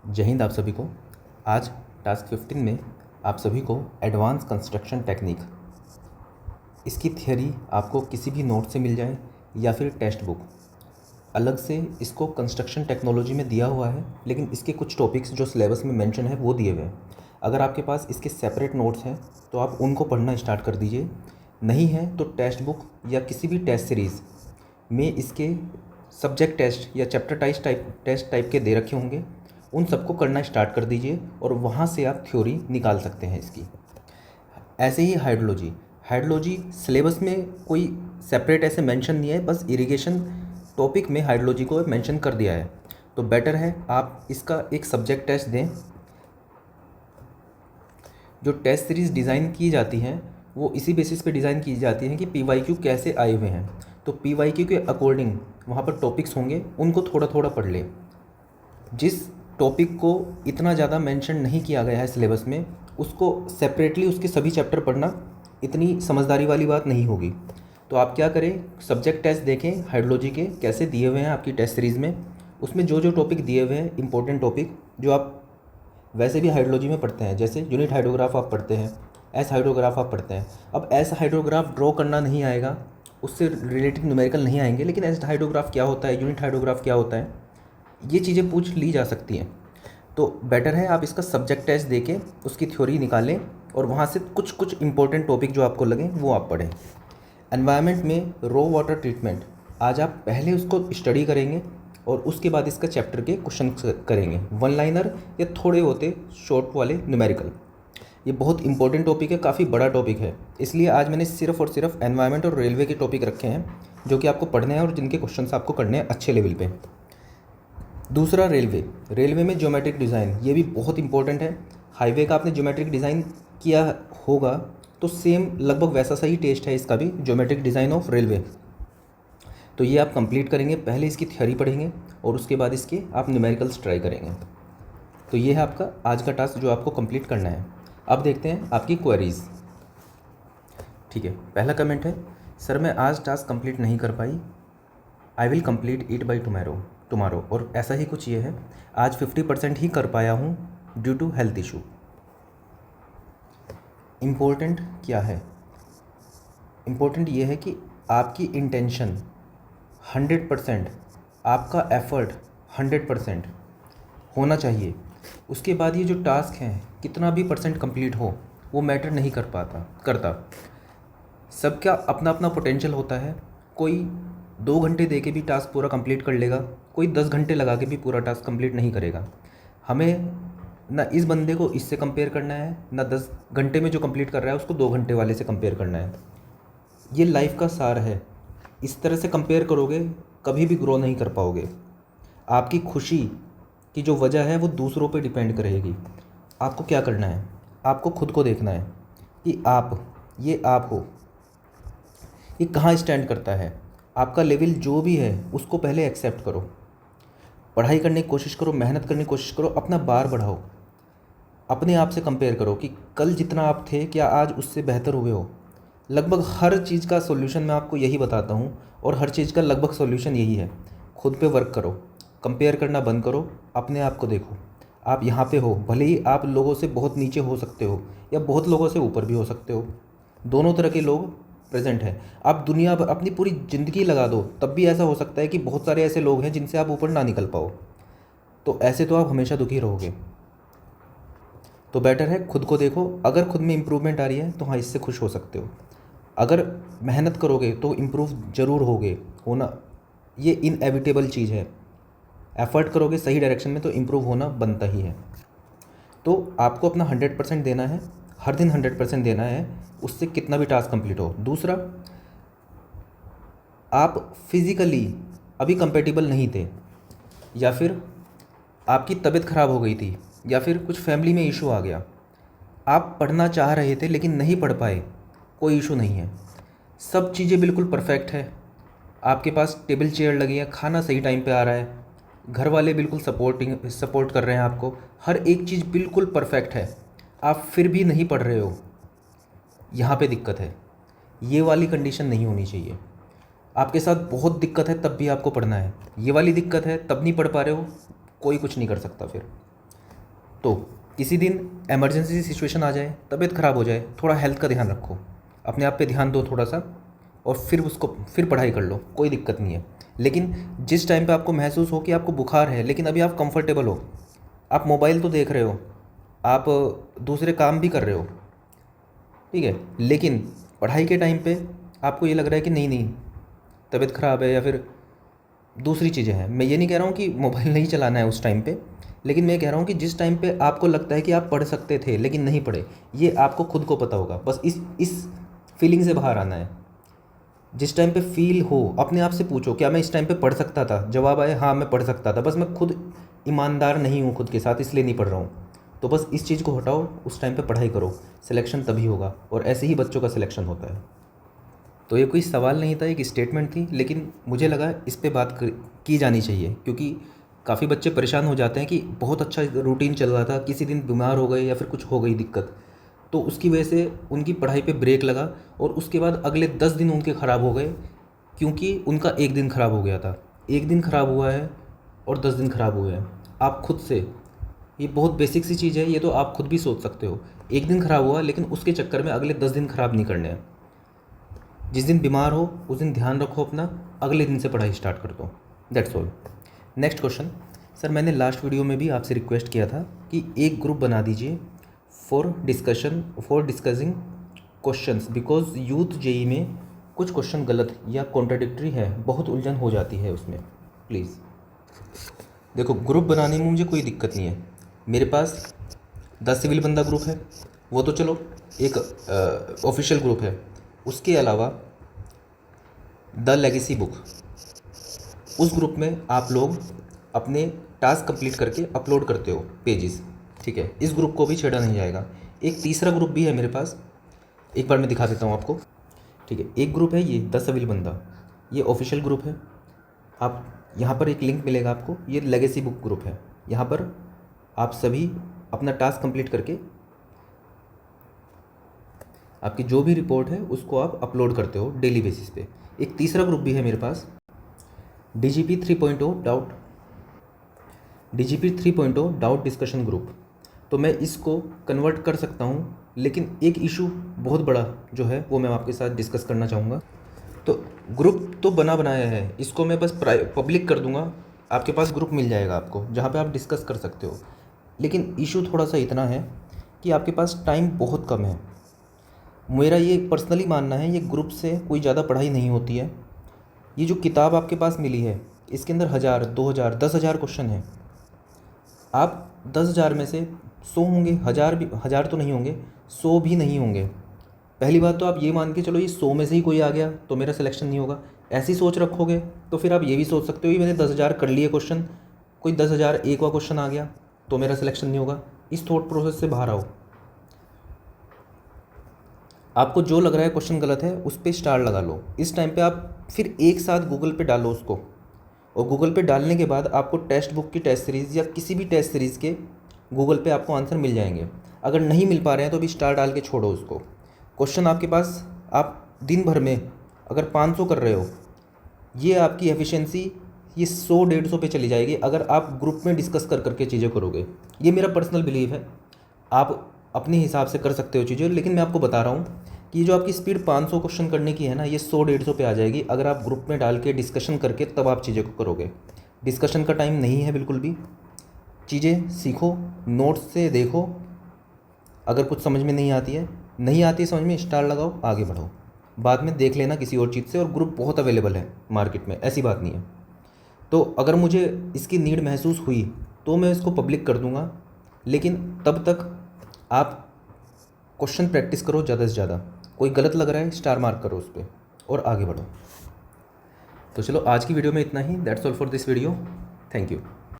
जय हिंद आप सभी को। आज टास्क 15 में आप सभी को एडवांस कंस्ट्रक्शन टेक्निक, इसकी थियरी आपको किसी भी नोट से मिल जाए या फिर टेक्स्ट बुक, अलग से इसको कंस्ट्रक्शन टेक्नोलॉजी में दिया हुआ है, लेकिन इसके कुछ टॉपिक्स जो सिलेबस में मेंशन है वो दिए हुए हैं। अगर आपके पास इसके सेपरेट नोट्स हैं तो आप उनको पढ़ना स्टार्ट कर दीजिए, नहीं है तो टेक्स्ट बुक या किसी भी टेस्ट सीरीज़ में इसके सब्जेक्ट टेस्ट या चैप्टर टेस्ट टाइप के दे रखे होंगे, उन सबको करना स्टार्ट कर दीजिए और वहाँ से आप थ्योरी निकाल सकते हैं इसकी। ऐसे ही हाइड्रोलॉजी सिलेबस में कोई सेपरेट ऐसे मेंशन नहीं है, बस इरिगेशन टॉपिक में हाइड्रोलॉजी को मेंशन कर दिया है, तो बेटर है आप इसका एक सब्जेक्ट टेस्ट दें। जो टेस्ट सीरीज़ डिज़ाइन की जाती हैं वो इसी बेसिस पे डिज़ाइन की जाती हैं कि PYQ कैसे आए हुए हैं, तो PYQ के अकॉर्डिंग वहाँ पर टॉपिक्स होंगे, उनको थोड़ा थोड़ा पढ़ लें। जिस टॉपिक को इतना ज़्यादा मेंशन नहीं किया गया है सिलेबस में, उसको सेपरेटली उसके सभी चैप्टर पढ़ना इतनी समझदारी वाली बात नहीं होगी। तो आप क्या करें, सब्जेक्ट टेस्ट देखें हाइड्रोलॉजी के कैसे दिए हुए हैं आपकी टेस्ट सीरीज़ में, उसमें जो जो टॉपिक दिए हुए हैं इंपॉर्टेंट टॉपिक जो आप वैसे भी हाइड्रोलॉजी में पढ़ते हैं, जैसे यूनिट हाइड्रोग्राफ आप पढ़ते हैं, एस हाइड्रोग्राफ आप पढ़ते हैं। अब एस हाइड्रोग्राफ ड्रॉ करना नहीं आएगा, उससे रिलेटेड न्यूमेरिकल नहीं आएंगे, लेकिन एस हाइड्रोग्राफ क्या होता है, यूनिट हाइड्रोग्राफ क्या होता है, ये चीज़ें पूछ ली जा सकती हैं। तो बेटर है आप इसका सब्जेक्ट टेस्ट देके उसकी थ्योरी निकालें और वहाँ से कुछ कुछ इंपॉर्टेंट टॉपिक जो आपको लगें वो आप पढ़ें। एनवायरनमेंट में रॉ वाटर ट्रीटमेंट, आज आप पहले उसको स्टडी करेंगे और उसके बाद इसका चैप्टर के क्वेश्चन करेंगे, वन लाइनर या थोड़े होते शॉर्ट वाले न्यूमेरिकल। ये बहुत इंपॉर्टेंट टॉपिक है, काफ़ी बड़ा टॉपिक है, इसलिए आज मैंने सिर्फ और सिर्फ एनवायरनमेंट और रेलवे के टॉपिक रखे हैं जो कि आपको पढ़ने हैं और जिनके क्वेश्चन आपको करने हैं अच्छे लेवल पे। दूसरा रेलवे में ज्योमेट्रिक डिज़ाइन, ये भी बहुत इंपॉर्टेंट है। हाईवे का आपने ज्योमेट्रिक डिज़ाइन किया होगा तो सेम लगभग वैसा सही टेस्ट है इसका भी, ज्योमेट्रिक डिज़ाइन ऑफ रेलवे। तो ये आप कंप्लीट करेंगे, पहले इसकी थ्योरी पढ़ेंगे और उसके बाद इसके आप न्यूमेरिकल्स ट्राई करेंगे। तो ये है आपका आज का टास्क जो आपको कंप्लीट करना है। अब देखते हैं आपकी क्वेरीज़। ठीक है, पहला कमेंट है, सर मैं आज टास्क कंप्लीट नहीं कर पाई, I will complete it by tomorrow, और ऐसा ही कुछ ये है, आज 50% ही कर पाया हूँ due to health issue. Important क्या है, इम्पोर्टेंट ये है कि आपकी इंटेंशन 100%, आपका एफ़र्ट 100% होना चाहिए। उसके बाद ये जो टास्क हैं कितना भी परसेंट कंप्लीट हो वो मैटर नहीं करता। सबका अपना अपना पोटेंशियल होता है, कोई 2 घंटे दे के भी टास्क पूरा कंप्लीट कर लेगा, कोई 10 घंटे लगा के भी पूरा टास्क कंप्लीट नहीं करेगा। हमें ना इस बंदे को इससे कंपेयर करना है, ना 10 घंटे में जो कंप्लीट कर रहा है उसको 2 घंटे वाले से कंपेयर करना है। ये लाइफ का सार है, इस तरह से कंपेयर करोगे कभी भी ग्रो नहीं कर पाओगे। आपकी खुशी की जो वजह है वो दूसरों पे डिपेंड करेगी। आपको क्या करना है, आपको खुद को देखना है कि आप हो, ये कहाँ स्टैंड करता है। आपका लेवल जो भी है उसको पहले एक्सेप्ट करो, पढ़ाई करने की कोशिश करो, मेहनत करने की कोशिश करो, अपना बार बढ़ाओ, अपने आप से कंपेयर करो कि कल जितना आप थे क्या आज उससे बेहतर हुए हो। लगभग हर चीज़ का सॉल्यूशन मैं आपको यही बताता हूँ और हर चीज़ का लगभग सॉल्यूशन यही है। खुद पे वर्क करो, कंपेयर करना बंद करो, अपने आप को देखो। आप यहाँ पे हो, भले ही आप लोगों से बहुत नीचे हो सकते हो या बहुत लोगों से ऊपर भी हो सकते हो, दोनों तरह के लोग प्रेजेंट है। आप दुनिया भर अपनी पूरी ज़िंदगी लगा दो तब भी ऐसा हो सकता है कि बहुत सारे ऐसे लोग हैं जिनसे आप ऊपर ना निकल पाओ, तो ऐसे तो आप हमेशा दुखी रहोगे। तो बेटर है खुद को देखो, अगर खुद में इम्प्रूवमेंट आ रही है तो हाँ इससे खुश हो सकते हो। अगर मेहनत करोगे तो इम्प्रूव ज़रूर होना ये इनएविटेबल चीज़ है। एफ़र्ट करोगे सही डायरेक्शन में तो इम्प्रूव होना बनता ही है। तो आपको अपना 100% देना है, हर दिन 100% देना है, उससे कितना भी टास्क कंप्लीट हो। दूसरा, आप फिज़िकली अभी कंपेटिबल नहीं थे, या फिर आपकी तबीयत ख़राब हो गई थी, या फिर कुछ फैमिली में इशू आ गया, आप पढ़ना चाह रहे थे लेकिन नहीं पढ़ पाए, कोई इशू नहीं है, सब चीज़ें बिल्कुल परफेक्ट है। आपके पास टेबल चेयर लगी है, खाना सही टाइम पे आ रहा है, घर वाले बिल्कुल सपोर्ट कर रहे हैं आपको, हर एक चीज़ बिल्कुल परफेक्ट है, आप फिर भी नहीं पढ़ रहे हो, यहाँ पे दिक्कत है। ये वाली कंडीशन नहीं होनी चाहिए। आपके साथ बहुत दिक्कत है तब भी आपको पढ़ना है, ये वाली दिक्कत है तब नहीं पढ़ पा रहे हो, कोई कुछ नहीं कर सकता फिर। तो किसी दिन इमरजेंसी सिचुएशन आ जाए, तबीयत ख़राब हो जाए, थोड़ा हेल्थ का ध्यान रखो, अपने आप पे ध्यान दो थोड़ा सा, और फिर पढ़ाई कर लो, कोई दिक्कत नहीं है। लेकिन जिस टाइम पे आपको महसूस हो कि आपको बुखार है लेकिन अभी आप कंफर्टेबल हो, आप मोबाइल तो देख रहे हो, आप दूसरे काम भी कर रहे हो, ठीक है, लेकिन पढ़ाई के टाइम पे आपको ये लग रहा है कि नहीं नहीं तबीयत ख़राब है या फिर दूसरी चीज़ें हैं। मैं ये नहीं कह रहा हूँ कि मोबाइल नहीं चलाना है उस टाइम पे, लेकिन मैं कह रहा हूँ कि जिस टाइम पे आपको लगता है कि आप पढ़ सकते थे लेकिन नहीं पढ़े, ये आपको खुद को पता होगा। बस इस फीलिंग से बाहर आना है। जिस टाइम पे फील हो, अपने आप से पूछो क्या मैं इस टाइम पे पढ़ सकता था, जवाब आए हाँ मैं पढ़ सकता था, बस मैं खुद ईमानदार नहीं हूँ खुद के साथ इसलिए नहीं पढ़ रहा हूँ। तो बस इस चीज़ को हटाओ, उस टाइम पे पढ़ाई करो, सिलेक्शन तभी होगा, और ऐसे ही बच्चों का सिलेक्शन होता है। तो ये कोई सवाल नहीं था, एक स्टेटमेंट थी, लेकिन मुझे लगा इस पे की जानी चाहिए, क्योंकि काफ़ी बच्चे परेशान हो जाते हैं कि बहुत अच्छा रूटीन चल रहा था, किसी दिन बीमार हो गए या फिर कुछ हो गई दिक्कत, तो उसकी वजह से उनकी पढ़ाई पे ब्रेक लगा, और उसके बाद अगले 10 दिन उनके ख़राब हो गए, क्योंकि उनका एक दिन ख़राब हो गया था। एक दिन ख़राब हुआ है और 10 दिन ख़राब हुए हैं। आप खुद से, ये बहुत बेसिक सी चीज़ है, ये तो आप खुद भी सोच सकते हो। एक दिन ख़राब हुआ लेकिन उसके चक्कर में अगले 10 दिन ख़राब नहीं करने हैं। जिस दिन बीमार हो उस दिन ध्यान रखो अपना, अगले दिन से पढ़ाई स्टार्ट कर दो। That's all. Next question. Sir मैंने लास्ट वीडियो में भी आपसे रिक्वेस्ट किया था कि एक ग्रुप बना दीजिए फॉर डिस्कसिंग क्वेश्चंस, बिकॉज यूथ जेई में कुछ क्वेश्चन गलत या कॉन्ट्राडिक्टरी है, बहुत उलझन हो जाती है उसमें। प्लीज़ देखो, ग्रुप बनाने में मुझे कोई दिक्कत नहीं है। मेरे पास 10 सिविल बंदा ग्रुप है, वो तो चलो एक ऑफिशियल ग्रुप है। उसके अलावा द लेगेसी बुक, उस ग्रुप में आप लोग अपने टास्क कंप्लीट करके अपलोड करते हो पेजेस, ठीक है, इस ग्रुप को भी छेड़ा नहीं जाएगा। एक तीसरा ग्रुप भी है मेरे पास, एक बार मैं दिखा देता हूँ आपको, ठीक है। एक ग्रुप है ये 10 सिविल बंदा, ये ऑफिशियल ग्रुप है। आप यहाँ पर एक लिंक मिलेगा आपको, ये लेगेसी बुक ग्रुप है। यहाँ पर आप सभी अपना टास्क कंप्लीट करके आपकी जो भी रिपोर्ट है उसको आप अपलोड करते हो डेली बेसिस पे। एक तीसरा ग्रुप भी है मेरे पास, DGP 3.0 डाउट डिस्कशन ग्रुप। तो मैं इसको कन्वर्ट कर सकता हूँ, लेकिन एक इशू बहुत बड़ा जो है वो मैं आपके साथ डिस्कस करना चाहूँगा। तो ग्रुप तो बना बनाया है, इसको मैं बस पब्लिक कर दूँगा, आपके पास ग्रुप मिल जाएगा आपको जहाँ पे आप डिस्कस कर सकते हो। लेकिन इशू थोड़ा सा इतना है कि आपके पास टाइम बहुत कम है। मेरा ये पर्सनली मानना है, ये ग्रुप से कोई ज़्यादा पढ़ाई नहीं होती है। ये जो किताब आपके पास मिली है इसके अंदर 1000, 2000, 10,000 क्वेश्चन हैं। आप 10,000 में से 100 होंगे, 1000 तो नहीं होंगे, 100 भी नहीं होंगे। पहली बात तो आप ये मान के चलो ये 100 में से ही कोई आ गया तो मेरा सिलेक्शन नहीं होगा, ऐसी सोच रखोगे तो फिर आप ये भी सोच सकते हो कि मैंने 10,000 कर लिए क्वेश्चन, कोई 10,001वां क्वेश्चन आ गया तो मेरा सिलेक्शन नहीं होगा। इस थॉट प्रोसेस से बाहर आओ। आपको जो लग रहा है क्वेश्चन गलत है उस पर स्टार लगा लो। इस टाइम पे आप फिर एक साथ गूगल पे डालो उसको, और गूगल पे डालने के बाद आपको टेक्स्ट बुक की टेस्ट सीरीज़ या किसी भी टेस्ट सीरीज़ के गूगल पे आपको आंसर मिल जाएंगे। अगर नहीं मिल पा रहे हैं तो भी स्टार डाल के छोड़ो उसको। क्वेश्चन आपके पास, आप दिन भर में अगर 500 कर रहे हो, ये आपकी एफिशिएंसी ये 100-150 पे चली जाएगी अगर आप ग्रुप में डिस्कस कर करके चीज़ें करोगे। ये मेरा पर्सनल बिलीव है, आप अपने हिसाब से कर सकते हो चीज़ें, लेकिन मैं आपको बता रहा हूँ कि ये जो आपकी स्पीड 500 क्वेश्चन करने की है ना, ये 100-150 पे आ जाएगी अगर आप ग्रुप में डाल के डिस्कशन करके तब आप चीज़ें को करोगे। डिस्कशन का टाइम नहीं है बिल्कुल भी, चीज़ें सीखो, नोट्स से देखो, अगर कुछ समझ में नहीं आती है समझ में, स्टार लगाओ, आगे बढ़ो, बाद में देख लेना किसी और चीज़ से। और ग्रुप बहुत अवेलेबल है मार्केट में, ऐसी बात नहीं है। तो अगर मुझे इसकी नीड महसूस हुई तो मैं इसको पब्लिक कर दूंगा, लेकिन तब तक आप क्वेश्चन प्रैक्टिस करो ज़्यादा से ज़्यादा। कोई गलत लग रहा है स्टार मार्क करो उस पर और आगे बढ़ो। तो चलो आज की वीडियो में इतना ही। That's all for this video. Thank you.